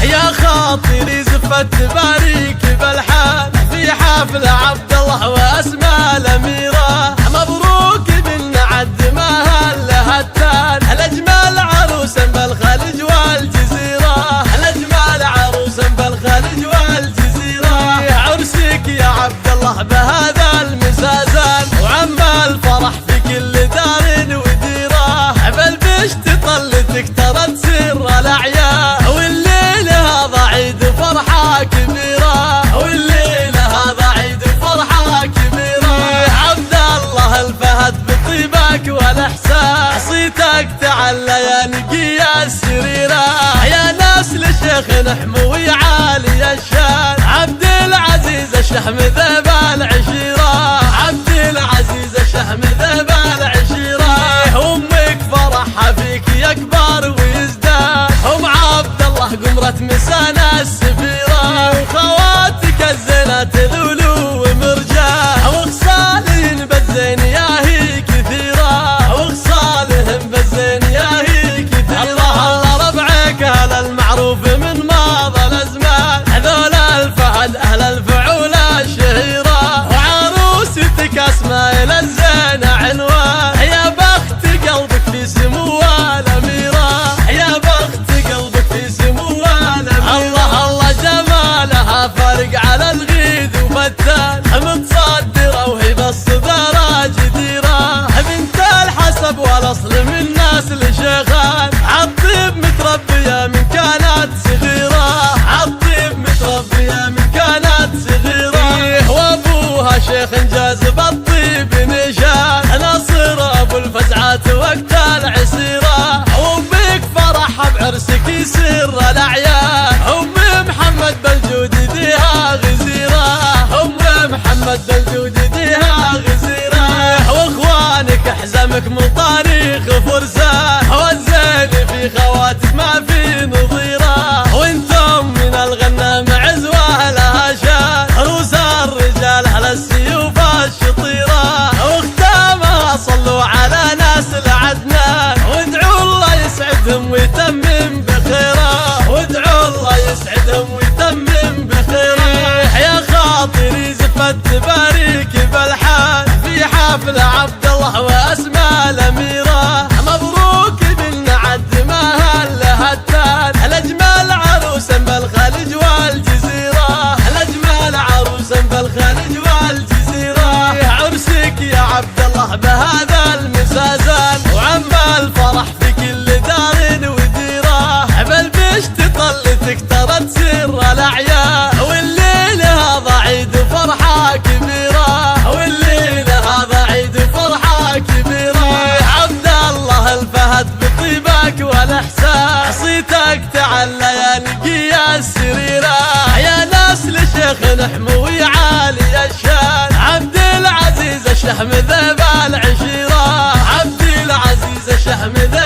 يا خاطري زفت باريك بالحال في حفل عبد الله واسماء الاميره. مبروك بالنعد ما هلها التال، الاجمل عروسا بالخليج والجزيره، الاجمل عروسا بالخليج والجزيره. عرسك يا عبد الله بهذا المزازان، وعم الفرح في كل دار وديره. بالبشت طلتك ترى تسر الاعياد، والليله هذا عيد فرحه كبيره، والليله هذا عيد فرحه كبيره. عبد الله الفهد بطيبك والاحسان، صيتك تعلى يا نقي السريره. يا ناس لشيخ نحموي عالي الشان، عبد العزيز الشحم ذيب العشيره، عبد العزيز الشحم ذيب العشيره. امك فرحها فيك يكبر ويزداد، ام عبد الله قمرة مسانا السفيره. وخواتك الزينات لولو ومرجان، وخصالهن بالزين يا هي كثيره، وخصالهن بالزين يا هي كثيره. الله ربعك اهل المعروف من ماضى الازمان، هذول الفهد اهل الفعول الشهيره. وعروستك اسماء الزينه عنوان، يا بخت قلبك في سمو الاميره، يا بخت قلبك في سمو الاميره. الله الله جمالها فارق على الغيد وفتان، متصدره وهي بالصداره جديره. بنت الحسب والاصل من نسل شيخان، عالطيب متربيه من كانت صغيره، عالطيب متربيه من كانت صغيره. وابوها شيخ جاذب الطيب نشان، ناصر ابو الفزعات وقت العسيره. وبك فرحها بعرسك يسر الاعياد، ام محمد بالجود ديها غزيره، ام محمد بالجود ديها غزيره. واخوانك احزامك من طريق فرسان، والزين في خواتك ما في نظيره. وانتم من الغنام عزوه لها شان، روس الرجال اهل السيوف الشطيره. واختامها صلوا على ناس العدنان، وادعوا الله يسعدهم ويتمم بخيره، وادعوا الله يسعدهم ويتمم بخيره. يا خاطري زفت باريك بالحال في حفل عبد الله واسماء الاميره. مبروك بالنعد ما هلها التال، الاجمل عروسا بالخليج والجزيره، الاجمل عروسا بالخليج والجزيره. عرسك يا عبد الله بهذا المزازان، وعم الفرح في كل دار وديره. بالبشت طلتك ترى تسر الاعياد، والليله هذا عيد فرحه كبيره، والليله هذا عيد فرحه كبيره. عبد الله الفهد بطيبك والاحسان، صيتك تعلى يا نقي السريره. يا ناس لشيخ نحموي عالي الشان، عبد العزيز الشحم ذيب العشيره، عبد العزيز الشحم ذيب